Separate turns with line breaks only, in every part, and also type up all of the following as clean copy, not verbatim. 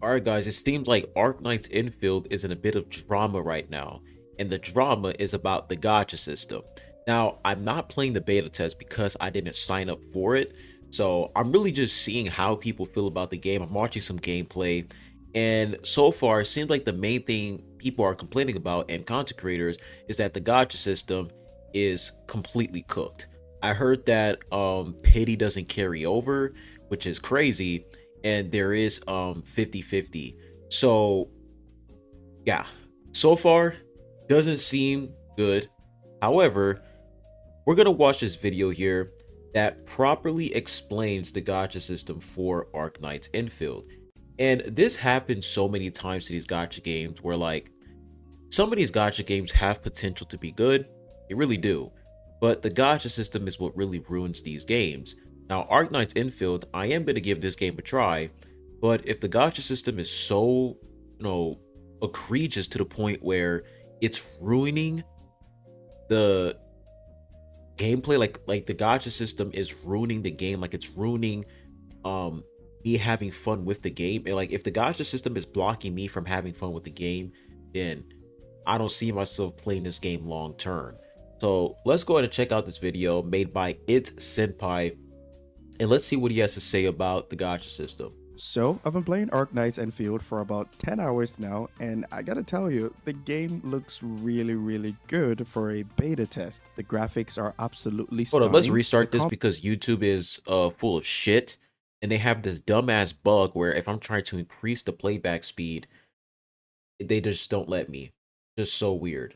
Alright guys, it seems like Arknights Endfield is in a bit of drama right now, and the drama is about the gacha system. Now, I'm not playing the beta test because I didn't sign up for it, so I'm really just seeing how people feel about the game. I'm watching some gameplay, and so far, it seems like the main thing people are complaining about, and content creators, is that the gacha system is completely cooked. I heard that pity doesn't carry over, which is crazy, and there is 50-50. So yeah, so far doesn't seem good. However, we're gonna watch this video here that properly explains the gacha system for Arknights Endfield. And this happens so many times to these gacha games where like some of these gacha games have potential to be good, they really do, but the gacha system is what really ruins these games. Now, Arknights Endfield, I am going to give this game a try, but if the gacha system is so, egregious to the point where it's ruining the gameplay, like the gacha system is ruining the game, like it's ruining me having fun with the game, and like if the gacha system is blocking me from having fun with the game, then I don't see myself playing this game long term. So let's go ahead and check out this video made by It Senpai, and let's see what he has to say about the gacha system.
So, I've been playing Arknights Endfield for about 10 hours now, and I gotta tell you, the game looks really good for a beta test. The graphics are absolutely
Hold
stunning.
on, let's restart this because YouTube is full of shit, and they have this dumbass bug where if I'm trying to increase the playback speed, they just don't let me. Just so weird.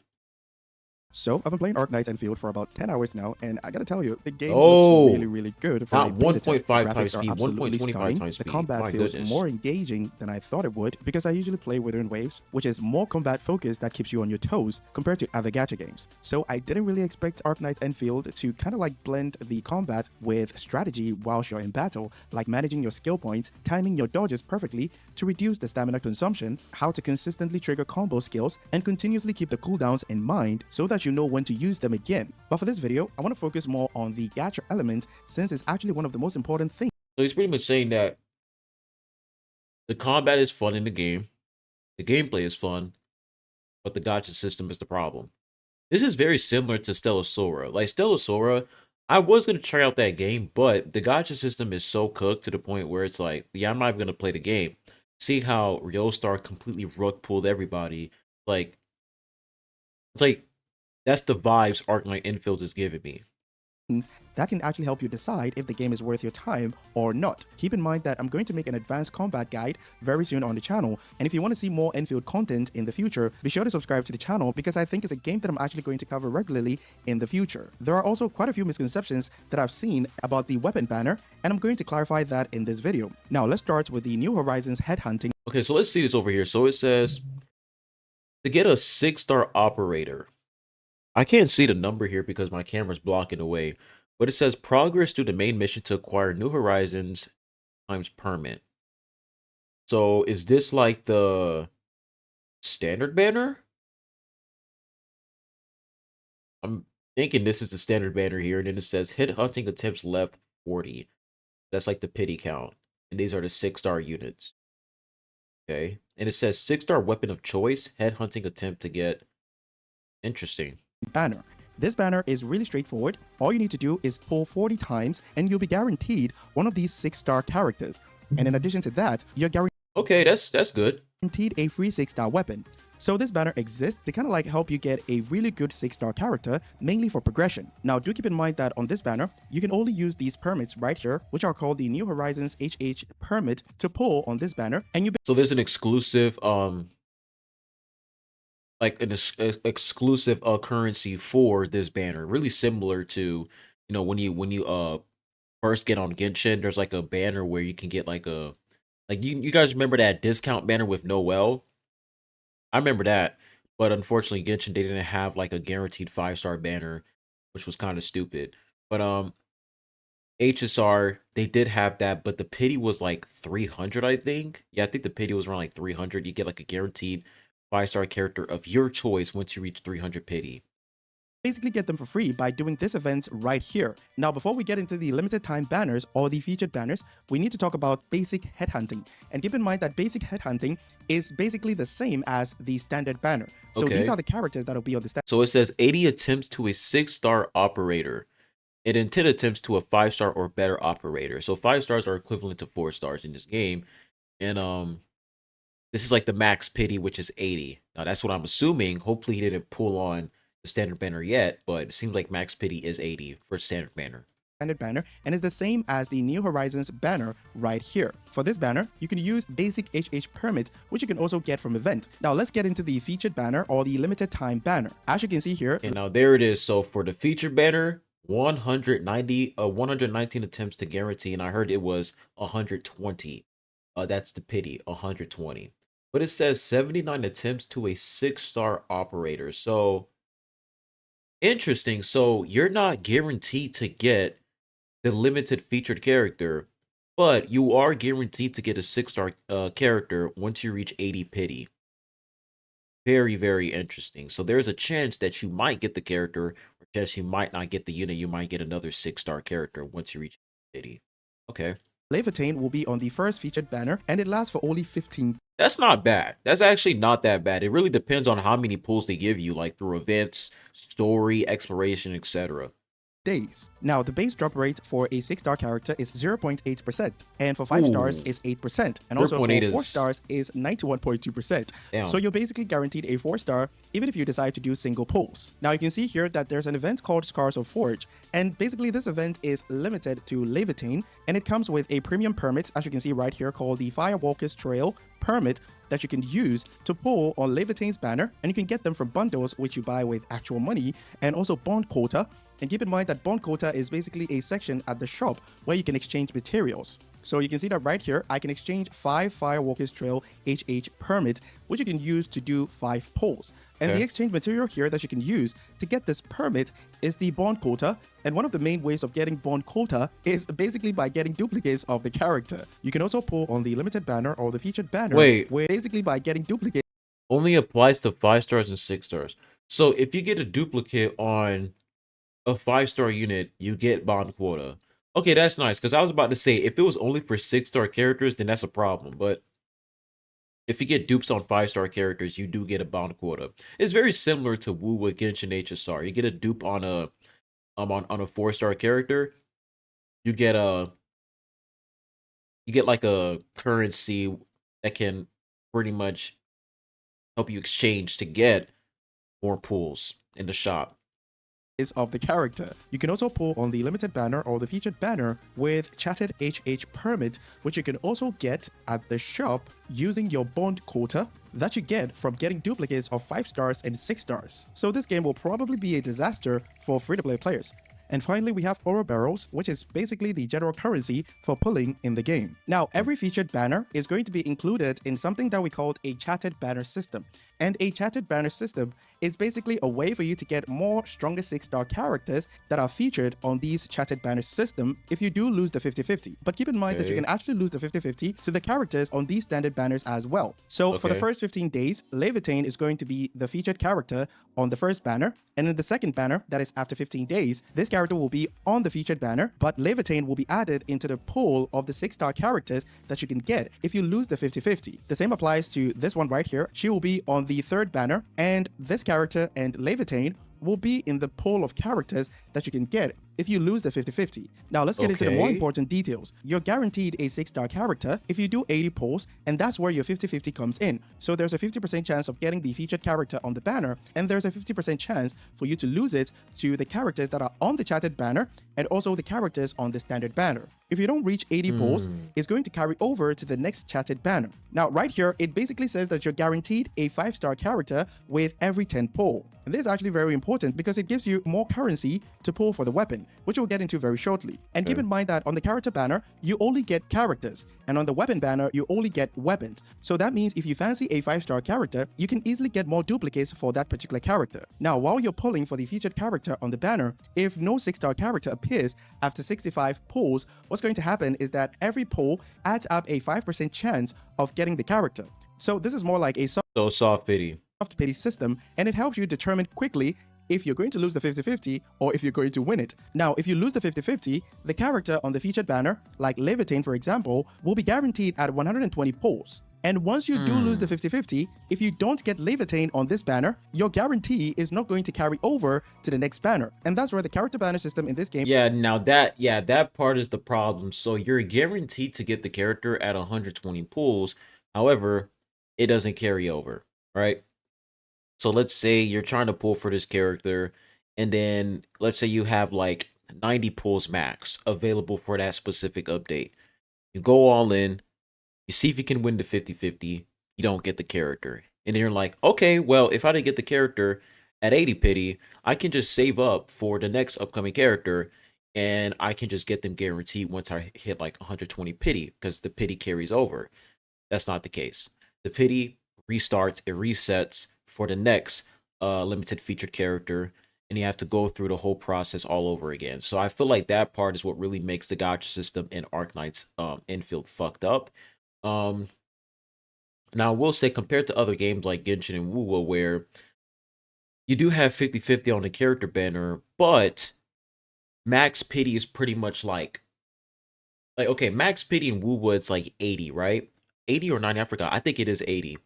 So, I've been playing Arknights Endfield for about 10 hours now, and I gotta tell you, the game
Oh,
looks really good for a
not
beta test. The
1.5
graphics
times
are
speed,
absolutely
1.25
stunning.
times
The
speed.
combat
My
feels
goodness.
more engaging than I thought it would, because I usually play within waves, which is more combat focused that keeps you on your toes compared to other gacha games. So, I didn't really expect Arknights Endfield to kind of like blend the combat with strategy whilst you're in battle, like managing your skill points, timing your dodges perfectly to reduce the stamina consumption, how to consistently trigger combo skills, and continuously keep the cooldowns in mind so that you know when to use them again. But for this video, I want to focus more on the gacha element since it's actually one of the most important things.
So he's pretty much saying that the combat is fun in the game, the gameplay is fun, but the gacha system is the problem. This is very similar to Stellasora. Like Stellasora, I was gonna try out that game, but the gacha system is so cooked to the point where it's like, yeah, I'm not even gonna play the game. See how Ryostar completely rug pulled everybody. Like, it's like that's the vibes Arknight Infield is giving me.
That can actually help you decide if the game is worth your time or not. Keep in mind that I'm going to make an advanced combat guide very soon on the channel, and if you want to see more Enfield content in the future, be sure to subscribe to the channel because I think it's a game that I'm actually going to cover regularly in the future. There are also quite a few misconceptions that I've seen about the weapon banner, and I'm going to clarify that in this video. Now let's start with the New Horizons headhunting.
Okay, so let's see this over here. So it says to get a 6-star operator. I can't see the number here because my camera's blocking away, but it says progress through the main mission to acquire New Horizons times permit. So is this like the standard banner? I'm thinking this is the standard banner here, and then it says hit hunting attempts left 40. That's like the pity count, and these are the 6-star units. Okay, and it says 6-star weapon of choice, head hunting attempt to get. Interesting.
Banner. This banner is really straightforward. All you need to do is pull 40 times and you'll be guaranteed one of these 6-star characters. And in addition to that, you're
Okay, that's good.
guaranteed a free 6-star weapon. So this banner exists to kind of like help you get a really good 6-star character, mainly for progression. Now do keep in mind that on this banner, you can only use these permits right here, which are called the New Horizons HH permit to pull on this banner. And you
So there's an exclusive like an exclusive currency for this banner, really similar to when you first get on Genshin. There's like a banner where you can get like a you guys remember that discount banner with Noel? I remember that, but unfortunately Genshin, they didn't have like a guaranteed 5-star banner, which was kind of stupid. But HSR, they did have that, but the pity was like 300, I think. Yeah, I think the pity was around like 300. You get like a guaranteed 5-star character of your choice once you reach 300 pity.
basically get them for free by doing this event right here. Now, before we get into the limited time banners or the featured banners, we need to talk about basic headhunting. And keep in mind that basic headhunting is basically the same as the standard banner. So these are the characters that'll be on the standard.
So it says 80 attempts to a 6-star operator and then 10 attempts to a 5-star or better operator. So 5 stars are equivalent to 4 stars in this game. And this is like the max pity, which is 80. Now that's what I'm assuming. Hopefully he didn't pull on the standard banner yet, but it seems like max pity is 80 for standard banner.
Banner, and is the same as the New Horizons banner right here. For this banner, you can use basic HH permit, which you can also get from event. Now let's get into the featured banner or the limited time banner. As you can see here,
and now there it is. So for the featured banner, 119 attempts to guarantee, and I heard it was 120. That's the pity, 120. But it says 79 attempts to a 6-star operator. So interesting. So you're not guaranteed to get the limited featured character, but you are guaranteed to get a 6-star character once you reach 80 pity. Very, very interesting. So there's a chance that you might get the character, or chance you might not get the unit. You might get another 6-star character once you reach 80. Okay.
Levitain will be on the first featured banner, and it lasts for only 15.
That's not bad. That's actually not that bad. It really depends on how many pulls they give you, like through events, story, exploration, etc.
days. Now, the base drop rate for a 6-star character is 0.8%, and for 5 stars is 8%, and also for 4 stars is 91.2%. So you're basically guaranteed a 4-star even if you decide to do single pulls. Now, you can see here that there's an event called Scars of Forge, and basically this event is limited to Levitain, and it comes with a premium permit, as you can see right here, called the Firewalker's Trail permit that you can use to pull on Levitain's banner, and you can get them from bundles which you buy with actual money, and also bond quota. And keep in mind that bond quota is basically a section at the shop where you can exchange materials. So you can see that right here, I can exchange 5 Firewalker's Trail HH permit, which you can use to do 5 pulls. And the exchange material here that you can use to get this permit is the bond quota. And one of the main ways of getting bond quota is basically by getting duplicates of the character. You can also pull on the limited banner or the featured banner. Where basically by getting duplicates.
Only applies to 5 stars and 6 stars. So if you get a duplicate on a 5-star unit, you get bond quota. Okay, that's nice, because I was about to say, if it was only for 6-star characters, then that's a problem. But if you get dupes on 5-star characters, you do get a bond quota. It's very similar to Wu with Genshin HSR. You get a dupe on a 4-star character, you get like a currency that can pretty much help you exchange to get more pulls in the shop
of the character. You can also pull on the limited banner or the featured banner with chatted HH permit, which you can also get at the shop using your bond quota that you get from getting duplicates of 5 stars and 6 stars. So this game will probably be a disaster for free-to-play players. And finally, we have oro barrels, which is basically the general currency for pulling in the game. Now, every featured banner is going to be included in something that we called a chatted banner system. And a chatted banner system is basically a way for you to get more stronger 6-star characters that are featured on these chatted banner system if you do lose the 50-50. But keep in mind that you can actually lose the 50-50 to the characters on these standard banners as well. So for the first 15 days, Levitain is going to be the featured character on the first banner. And in the second banner, that is after 15 days, this character will be on the featured banner, but Levitain will be added into the pool of the 6-star characters that you can get if you lose the 50-50. The same applies to this one right here. She will be on the third banner, and this character and Levitain will be in the pool of characters that you can get if you lose the 50-50. Now let's get into the more important details. You're guaranteed a 6-star character if you do 80 pulls, and that's where your 50-50 comes in. So there's a 50% chance of getting the featured character on the banner, and there's a 50% chance for you to lose it to the characters that are on the chatted banner and also the characters on the standard banner. If you don't reach 80 pulls, it's going to carry over to the next chatted banner. Now, right here, it basically says that you're guaranteed a 5-star character with every 10 pull. And this is actually very important because it gives you more currency to pull for the weapon, which we'll get into very shortly. And keep in mind that on the character banner, you only get characters, and on the weapon banner, you only get weapons. So that means if you fancy a 5-star character, you can easily get more duplicates for that particular character. Now, while you're pulling for the featured character on the banner, if no 6-star character appears after 65 pulls, what's going to happen is that every pull adds up a 5% chance of getting the character. So this is more like a soft
pity
pity system, and it helps you determine quickly if you're going to lose the 50-50 or if you're going to win it. Now, if you lose the 50-50, the character on the featured banner, like Levitain for example, will be guaranteed at 120 pulls. And once you do lose the 50-50, if you don't get Levitain on this banner, your guarantee is not going to carry over to the next banner. And that's where the character banner system in this game.
Yeah, now that part is the problem. So you're guaranteed to get the character at 120 pulls. However, it doesn't carry over, right? So let's say you're trying to pull for this character, and then let's say you have like 90 pulls max available for that specific update. You go all in, you see if you can win the 50-50, you don't get the character. And then you're like, okay, well, if I didn't get the character at 80 pity, I can just save up for the next upcoming character, and I can just get them guaranteed once I hit like 120 pity, because the pity carries over. That's not the case. The pity restarts, it resets for the next limited featured character, and you have to go through the whole process all over again. So I feel like that part is what really makes the gacha system in Arknights Endfield fucked up. Now I will say, compared to other games like Genshin and Wuwa, where you do have 50-50 on the character banner, but max pity is pretty much like okay, max pity in Wuwa it's like 80, right? 80 or 90, I forgot. I think it is 80.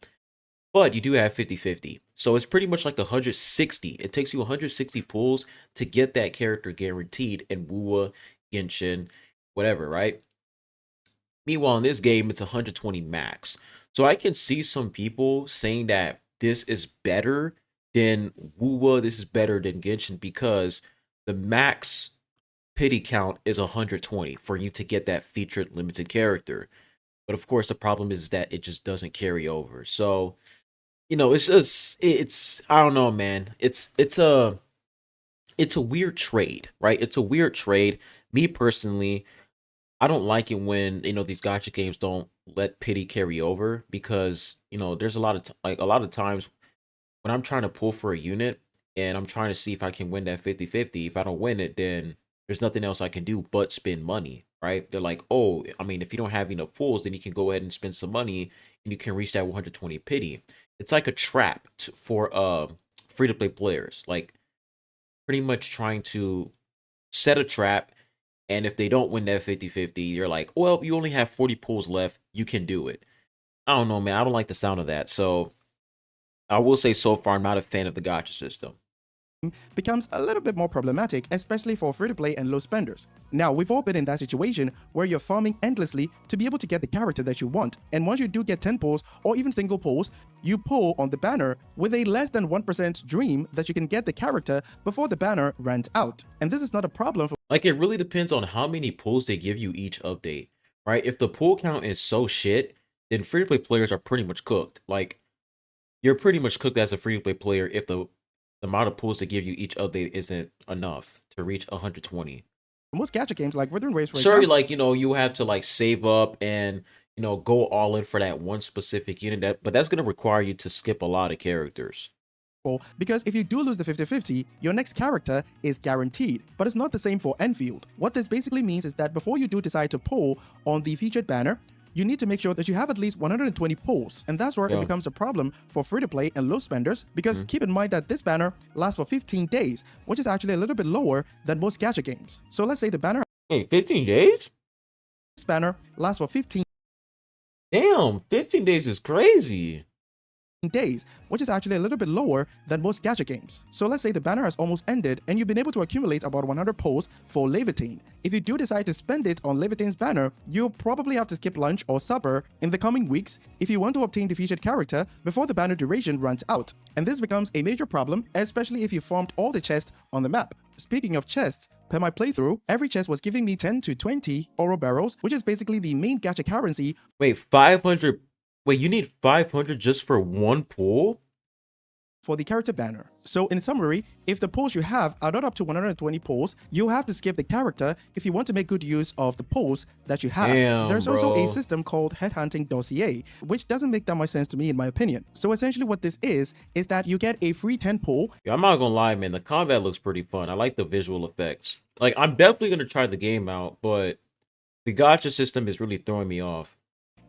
But you do have 50-50. So it's pretty much like 160. It takes you 160 pulls to get that character guaranteed in Wuwa, Genshin, whatever, right? Meanwhile, in this game, it's 120 max. So I can see some people saying that this is better than Wuwa, this is better than Genshin, because the max pity count is 120 for you to get that featured limited character. But of course, the problem is that it just doesn't carry over. So, you know, it's just it's I don't know, man. It's a weird trade, right? It's a weird trade. Me personally, I don't like it when, you know, these gacha games don't let pity carry over, because, you know, there's a lot of like a lot of times when I'm trying to pull for a unit and I'm trying to see if I can win that 50-50. If I don't win it, then there's nothing else I can do but spend money, right? They're like, oh, I mean, if you don't have enough pulls, then you can go ahead and spend some money and you can reach that 120 pity. It's like a trap for free to play players, like pretty much trying to set a trap. And if they don't win that 50-50, you're like, well, you only have 40 pulls left, you can do it. I don't know, man. I don't like the sound of that. So I will say, so far, I'm not a fan of the gacha system.
Becomes a little bit more problematic, especially for free-to-play and low spenders. Now, we've all been in that situation where you're farming endlessly to be able to get the character that you want, and once you do get 10 pulls or even single pulls, you pull on the banner with a less than 1% dream that you can get the character before the banner runs out. And this is not a problem for
Like, it really depends on how many pulls they give you each update, right? If the pull count is so shit, then free-to-play players are pretty much cooked. Like, you're pretty much cooked as a free-to-play player if the amount of pulls they give you each update isn't enough to reach 120.
most gacha games like Withering Waves, for
Sure,
example.
like, you know, you have to like save up and, you know, go all in for that one specific unit, but that's going to require you to skip a lot of characters.
Because if you do lose the 50-50, your next character is guaranteed, but it's not the same for Endfield. What this basically means is that before you do decide to pull on the featured banner, you need to make sure that you have at least 120 pulls, and that's where it becomes a problem for free-to-play and low spenders, because keep in mind that this banner lasts for 15 days, which is actually a little bit lower than most gacha games. So let's say the banner...
Hey, 15 days?
This banner lasts for 15
Damn, 15 days is crazy.
days, which is actually a little bit lower than most gacha games. So let's say the banner has almost ended and you've been able to accumulate about 100 pulls for Levitain. If you do decide to spend it on Levitain's banner, you'll probably have to skip lunch or supper in the coming weeks if you want to obtain the featured character before the banner duration runs out. And this becomes a major problem, especially if you farmed all the chests on the map. Speaking of chests, per my playthrough, every chest was giving me 10 to 20 oro barrels, which is basically the main gacha currency.
Wait, 500... Wait, you need 500 just for one pull?
For the character banner. So in summary, if the pulls you have are not up to 120 pulls, you'll have to skip the character if you want to make good use of the pulls that you have.
Damn,
There's
bro.
also a system called headhunting Dossier, which doesn't make that much sense to me in my opinion. So essentially what this is that you get a free 10 pull.
Yeah, I'm not gonna lie, man. The combat looks pretty fun. I like the visual effects. Like, I'm definitely gonna try the game out, but the gacha system is really throwing me off.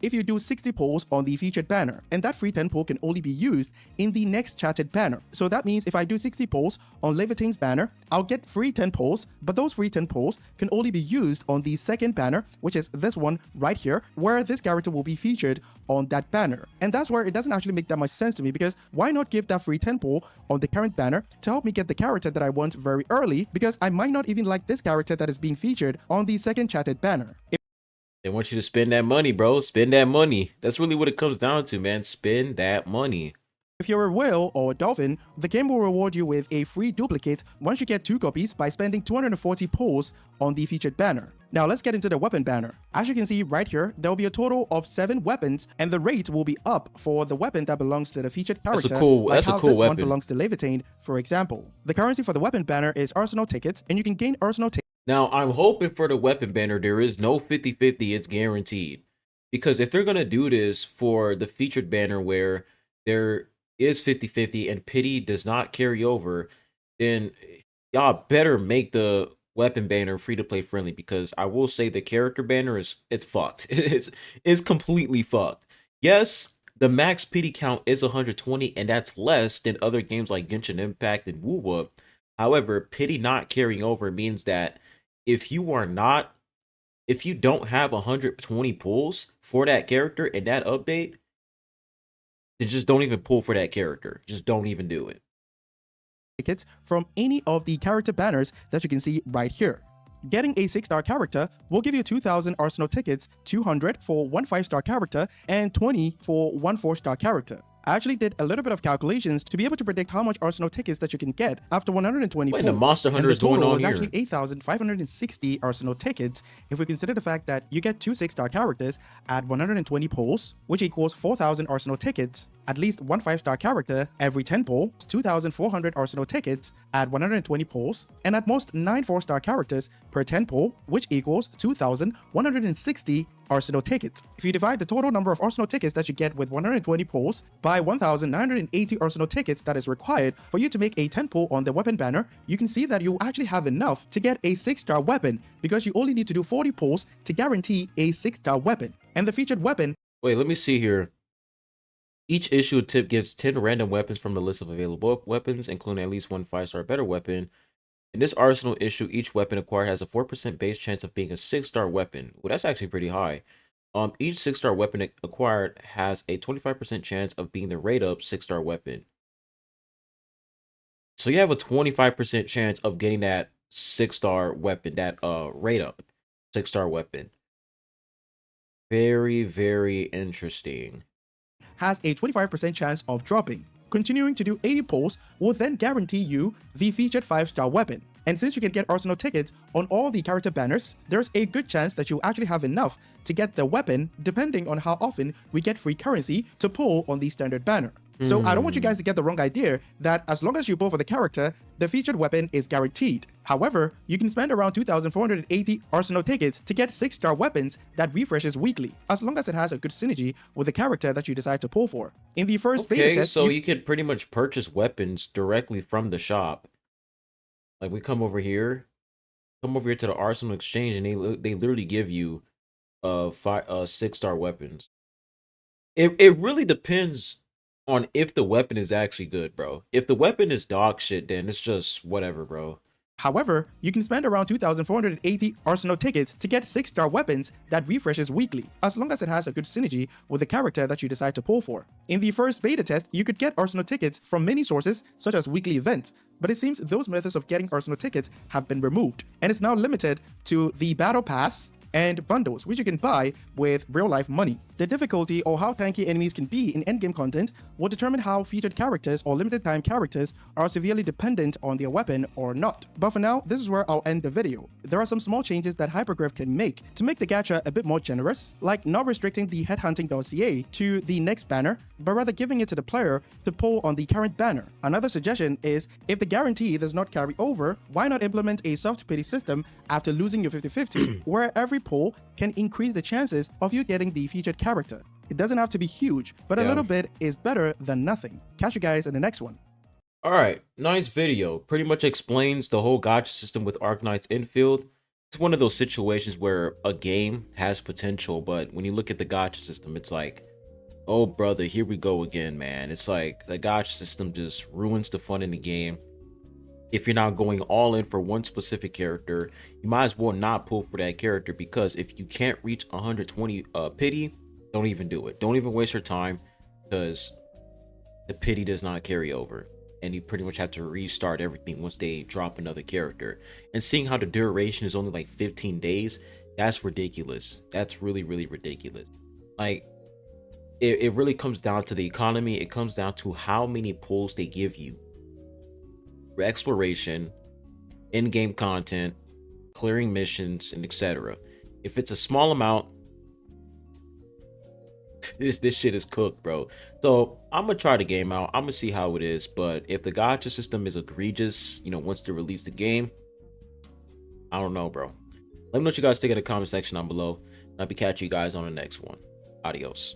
if you do 60 pulls on the featured banner, and that free 10 pull can only be used in the next chatted banner. So that means if I do 60 pulls on Leviting's banner, I'll get free 10 pulls, but those free 10 pulls can only be used on the second banner, which is this one right here, where this character will be featured on that banner. And that's where it doesn't actually make that much sense to me, because why not give that free 10 pull on the current banner to help me get the character that I want very early, because I might not even like this character that is being featured on the second chatted banner.
They want you to spend that money, bro. Spend that money. That's really what it comes down to, man. Spend that money.
If you're a whale or a dolphin, the game will reward you with a free duplicate once you get 2 copies by spending 240 pulls on the featured banner. Now let's get into the weapon banner. As you can see right here, there will be a total of 7 weapons, and the rate will be up for the weapon that belongs to the featured character.
That's a cool
this
weapon.
One belongs to Levitain, for example. The currency for the weapon banner is Arsenal tickets, and you can gain Arsenal tickets.
Now, I'm hoping for the weapon banner, there is no 50-50, it's guaranteed. Because if they're going to do this for the featured banner where there is 50-50 and pity does not carry over, then y'all better make the weapon banner free-to-play friendly, because I will say the character banner it's fucked. It's completely fucked. Yes, the max pity count is 120, and that's less than other games like Genshin Impact and Woo-Whoop. However, pity not carrying over means that if you don't have 120 pulls for that character in that update, then just don't even pull for that character. Just don't even do it.
Tickets from any of the character banners that you can see right here. Getting a 6-star character will give you 2,000 Arsenal tickets, 200 for one 5-star character, and 20 for one 4-star character. I actually did a little bit of calculations to be able to predict how much Arsenal tickets that you can get after 120
What
pulls.
in the Monster Hunter is going on here?
Actually 8,560 Arsenal tickets if we consider the fact that you get 2 6-star characters at 120 pulls, which equals 4,000 Arsenal tickets, at least one 5-star character every 10 pulls, 2,400 Arsenal tickets at 120 pulls, and at most 9 4-star characters per 10 pull, which equals 2,160 Arsenal tickets. If you divide the total number of Arsenal tickets that you get with 120 pulls by 1,980 Arsenal tickets that is required for you to make a 10 pull on the weapon banner, you can see that you actually have enough to get a 6-star weapon, because you only need to do 40 pulls to guarantee a 6-star weapon. And the featured weapon...
Wait, let me see here. Each issue tip gives 10 random weapons from the list of available weapons, including at least one 5-star better weapon. In this Arsenal issue, each weapon acquired has a 4% base chance of being a 6-star weapon. Well, that's actually pretty high. Each 6-star weapon acquired has a 25% chance of being the rate up 6-star weapon. So you have a 25% chance of getting that 6-star weapon, that rate up 6-star weapon. Very, very interesting.
Has a 25% chance of dropping. Continuing to do 80 pulls will then guarantee you the featured 5-star weapon. And since you can get Arsenal tickets on all the character banners, there's a good chance that you actually have enough to get the weapon, depending on how often we get free currency to pull on the standard banner. So I don't want you guys to get the wrong idea that as long as you pull for the character, the featured weapon is guaranteed. However, you can spend around 2,480 Arsenal tickets to get 6-star weapons that refreshes weekly, as long as it has a good synergy with the character that you decide to pull for. In the first beta test,
so you could pretty much purchase weapons directly from the shop. Like we come over here to the Arsenal Exchange, and they literally give you 6-star weapons. It really depends on if the weapon is actually good, bro. If the weapon is dog shit, then it's just whatever, bro.
However, you can spend around 2,480 Arsenal tickets to get 6-star weapons that refreshes weekly, as long as it has a good synergy with the character that you decide to pull for. In the first beta test, you could get Arsenal tickets from many sources, such as weekly events, but it seems those methods of getting Arsenal tickets have been removed, and it's now limited to the Battle Pass and bundles, which you can buy with real-life money. The difficulty or how tanky enemies can be in endgame content will determine how featured characters or limited-time characters are severely dependent on their weapon or not. But for now, this is where I'll end the video. There are some small changes that Hypergraph can make to make the gacha a bit more generous, like not restricting the headhunting dossier to the next banner, but rather giving it to the player to pull on the current banner. Another suggestion is, if the guarantee does not carry over, why not implement a soft pity system after losing your 50-50, where every pull can increase the chances of you getting the featured character. It doesn't have to be huge, but a little bit is better than nothing. Catch you guys in the next one.
Alright, nice video. Pretty much explains the whole gacha system with Arknights Endfield. It's one of those situations where a game has potential, but when you look at the gacha system, it's like, oh brother, here we go again, man. It's like the gacha system just ruins the fun in the game. If you're not going all in for one specific character, you might as well not pull for that character, because if you can't reach 120 pity, don't even do it. Don't even waste your time, because the pity does not carry over, and you pretty much have to restart everything once they drop another character. And seeing how the duration is only like 15 days, that's ridiculous. That's really, really ridiculous. Like, it really comes down to the economy. It comes down to how many pulls they give you for exploration, in-game content, clearing missions, and etc. If it's a small amount, this shit is cooked, bro. So I'm gonna try the game out. I'm gonna see how it is. But if the gacha system is egregious, once they release the game, I don't know, bro. Let me know what you guys think in the comment section down below. And I'll be catching you guys on the next one. Adios.